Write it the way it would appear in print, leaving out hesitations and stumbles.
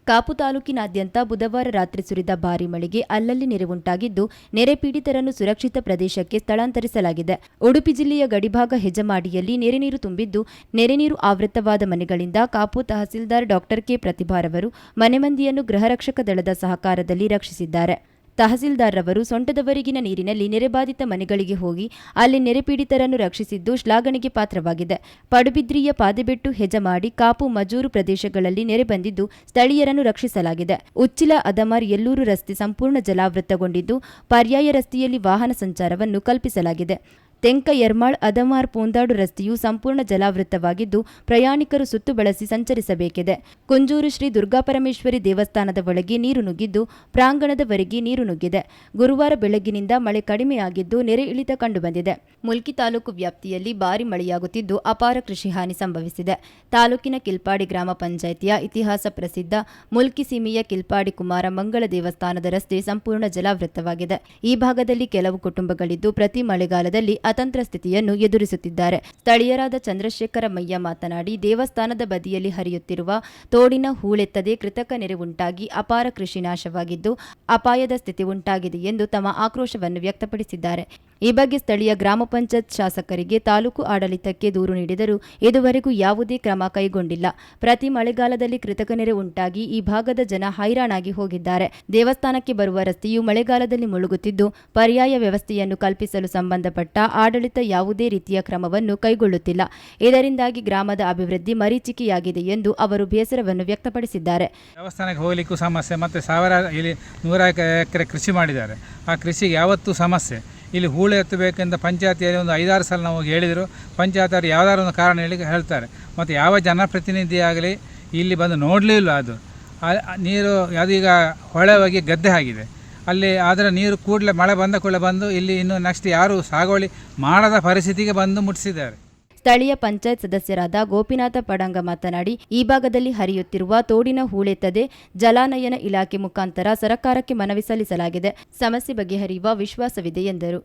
ಕಾಪು ತಾಲೂಕಿನಾದ್ಯಂತ ಬುಧವಾರ ರಾತ್ರಿ ಸುರಿದ ಭಾರೀ ಮಳೆಗೆ ಅಲ್ಲಲ್ಲಿ ನೆರೆ ಉಂಟಾಗಿದ್ದು, ನೆರೆ ಪೀಡಿತರನ್ನು ಸುರಕ್ಷಿತ ಪ್ರದೇಶಕ್ಕೆ ಸ್ಥಳಾಂತರಿಸಲಾಗಿದೆ. ಉಡುಪಿ ಜಿಲ್ಲೆಯ ಗಡಿಭಾಗ ಹೆಜಮಾಡಿಯಲ್ಲಿ ನೆರೆ ನೀರು ತುಂಬಿದ್ದು, ನೆರೆ ನೀರು ಆವೃತವಾದ ಮನೆಗಳಿಂದ ಕಾಪು ತಹಸೀಲ್ದಾರ್ ಡಾ ಕೆ ಪ್ರತಿಭಾರವರು ಮನೆ ಮಂದಿಯನ್ನು ಗೃಹರಕ್ಷಕ ದಳದ ಸಹಕಾರದಲ್ಲಿ ರಕ್ಷಿಸಿದ್ದಾರೆ. ತಹಸೀಲ್ದಾರ್ರವರು ಸೊಂಟದವರೆಗಿನ ನೀರಿನಲ್ಲಿ ನೆರೆಬಾಧಿತ ಮನೆಗಳಿಗೆ ಹೋಗಿ ಅಲ್ಲಿ ನೆರೆ ಪೀಡಿತರನ್ನು ರಕ್ಷಿಸಿದ್ದು ಶ್ಲಾಘನೆಗೆ ಪಾತ್ರವಾಗಿದೆ. ಪಡುಬಿದ್ರಿಯ ಪಾದೆಬೆಟ್ಟು, ಹೆಜಮಾಡಿ, ಕಾಪು, ಮಜೂರು ಪ್ರದೇಶಗಳಲ್ಲಿ ನೆರೆ ಬಂದಿದ್ದು ಸ್ಥಳೀಯರನ್ನು ರಕ್ಷಿಸಲಾಗಿದೆ. ಉಚ್ಚಿಲ, ಅದಮಾರ್, ಯಲ್ಲೂರು ರಸ್ತೆ ಸಂಪೂರ್ಣ ಜಲಾವೃತಗೊಂಡಿದ್ದು ಪರ್ಯಾಯ ರಸ್ತೆಯಲ್ಲಿ ವಾಹನ ಸಂಚಾರವನ್ನು ಕಲ್ಪಿಸಲಾಗಿದೆ. ತೆಂಕ, ಯರ್ಮಾಳ್, ಅದಮಾರ್, ಪೂಂದಾಡು ರಸ್ತೆಯು ಸಂಪೂರ್ಣ ಜಲಾವೃತವಾಗಿದ್ದು ಪ್ರಯಾಣಿಕರು ಸುತ್ತು ಬಳಸಿ ಸಂಚರಿಸಬೇಕಿದೆ. ಕುಂಜೂರು ಶ್ರೀ ದುರ್ಗಾಪರಮೇಶ್ವರಿ ದೇವಸ್ಥಾನದ ಒಳಗೆ ನೀರು ನುಗ್ಗಿದ್ದು ಪ್ರಾಂಗಣದವರೆಗೆ ನೀರು ನುಗ್ಗಿದೆ. ಗುರುವಾರ ಬೆಳಗ್ಗಿನಿಂದ ಮಳೆ ಕಡಿಮೆಯಾಗಿದ್ದು ನೆರೆ ಇಳಿತ ಕಂಡುಬಂದಿದೆ. ಮುಲ್ಕಿ ತಾಲೂಕು ವ್ಯಾಪ್ತಿಯಲ್ಲಿ ಭಾರೀ ಮಳೆಯಾಗುತ್ತಿದ್ದು ಅಪಾರ ಕೃಷಿ ಹಾನಿ ಸಂಭವಿಸಿದೆ. ತಾಲೂಕಿನ ಕಿಲ್ಪಾಡಿ ಗ್ರಾಮ ಪಂಚಾಯಿತಿಯ ಇತಿಹಾಸ ಪ್ರಸಿದ್ಧ ಮುಲ್ಕಿ ಸೀಮೆಯ ಕಿಲ್ಪಾಡಿ ಕುಮಾರ ಮಂಗಳ ದೇವಸ್ಥಾನದ ರಸ್ತೆ ಸಂಪೂರ್ಣ ಜಲಾವೃತವಾಗಿದೆ. ಈ ಭಾಗದಲ್ಲಿ ಕೆಲವು ಕುಟುಂಬಗಳಿದ್ದು ಪ್ರತಿ ಮಳೆಗಾಲದಲ್ಲಿ ಅತಂತ್ರ ಸ್ಥಿತಿಯನ್ನು ಎದುರಿಸುತ್ತಿದ್ದಾರೆ. ಸ್ಥಳೀಯರಾದ ಚಂದ್ರಶೇಖರ ಮಯ್ಯ ಮಾತನಾಡಿ, ದೇವಸ್ಥಾನದ ಬದಿಯಲ್ಲಿ ಹರಿಯುತ್ತಿರುವ ತೋಡಿನ ಹೂಳೆತ್ತದೆ ಕೃತಕ ನೆರೆ ಉಂಟಾಗಿ ಅಪಾರ ಕೃಷಿ ನಾಶವಾಗಿದ್ದು ಅಪಾಯದ ಸ್ಥಿತಿ ಉಂಟಾಗಿದೆ ಎಂದು ತಮ್ಮ ಆಕ್ರೋಶವನ್ನು ವ್ಯಕ್ತಪಡಿಸಿದ್ದಾರೆ. ಈ ಬಗ್ಗೆ ಸ್ಥಳೀಯ ಗ್ರಾಮ ಪಂಚಾಯತ್ ಶಾಸಕರಿಗೆ ತಾಲೂಕು ಆಡಳಿತಕ್ಕೆ ದೂರು ನೀಡಿದರೂ ಇದುವರೆಗೂ ಯಾವುದೇ ಕ್ರಮ ಕೈಗೊಂಡಿಲ್ಲ. ಪ್ರತಿ ಮಳೆಗಾಲದಲ್ಲಿ ಕೃತಕ ನೆರೆ ಉಂಟಾಗಿ ಈ ಭಾಗದ ಜನ ಹೈರಾಣಾಗಿ ಹೋಗಿದ್ದಾರೆ. ದೇವಸ್ಥಾನಕ್ಕೆ ಬರುವ ರಸ್ತೆಯು ಮಳೆಗಾಲದಲ್ಲಿ ಮುಳುಗುತ್ತಿದ್ದು ಪರ್ಯಾಯ ವ್ಯವಸ್ಥೆಯನ್ನು ಕಲ್ಪಿಸಲು ಸಂಬಂಧಪಟ್ಟ ಆಡಳಿತ ಯಾವುದೇ ರೀತಿಯ ಕ್ರಮವನ್ನು ಕೈಗೊಳ್ಳುತ್ತಿಲ್ಲ. ಇದರಿಂದಾಗಿ ಗ್ರಾಮದ ಅಭಿವೃದ್ಧಿ ಮರೀಚಿಕೆಯಾಗಿದೆ ಎಂದು ಅವರು ಬೇಸರವನ್ನು ವ್ಯಕ್ತಪಡಿಸಿದ್ದಾರೆ. ದೇವಸ್ಥಾನಕ್ಕೆ ಹೋಗಲಿಕ್ಕೂ ಸಮಸ್ಯೆ, ಮತ್ತು ಇಲ್ಲಿ 100 ಎಕರೆ ಕೃಷಿ ಮಾಡಿದ್ದಾರೆ. ಆ ಕೃಷಿಗೆ ಯಾವತ್ತೂ ಸಮಸ್ಯೆ. ಇಲ್ಲಿ ಹೂಳು ಎತ್ತಬೇಕೆಂದ ಪಂಚಾಯತಿಯಲ್ಲಿ ಒಂದು 5-6 ಸಲ ನಾವು ಹೇಳಿದರು. ಪಂಚಾಯತ್ ಯಾವುದಾದ್ರು ಒಂದು ಕಾರಣ ಹೇಳ್ತಾರೆ. ಮತ್ತು ಯಾವ ಜನಪ್ರತಿನಿಧಿ ಆಗಲಿ ಇಲ್ಲಿ ಬಂದು ನೋಡಲಿಲ್ಲ. ಅದು ನೀರು ಅದೀಗ ಹೊಳೆ ಹೋಗಿ ಗದ್ದೆ ಆಗಿದೆ ಅಲ್ಲಿ. ಆದರೆ ನೀರು ಕೂಡಲೇ ಮಳೆ ಬಂದ ಕೂಡಲೇ ಬಂದು ಇಲ್ಲಿ ಇನ್ನು ನೆಕ್ಸ್ಟ್ ಯಾರು ಸಾಗುವಳಿ ಮಾಡದ ಪರಿಸ್ಥಿತಿಗೆ ಬಂದು ಮುಟ್ಟಿಸಿದ್ದಾರೆ. ಸ್ಥಳೀಯ ಪಂಚಾಯತ್ ಸದಸ್ಯರಾದ ಗೋಪಿನಾಥ ಪಡಂಗ ಮಾತನಾಡಿ, ಈ ಭಾಗದಲ್ಲಿ ಹರಿಯುತ್ತಿರುವ ತೋಡಿನ ಹೂಳೆತ್ತದೆ ಜಲಾನಯನ ಇಲಾಖೆ ಮುಖಾಂತರ ಸರ್ಕಾರಕ್ಕೆ ಮನವಿ ಸಲ್ಲಿಸಲಾಗಿದೆ. ಸಮಸ್ಯೆ ಬಗೆಹರಿಯುವ ವಿಶ್ವಾಸವಿದೆ ಎಂದರು.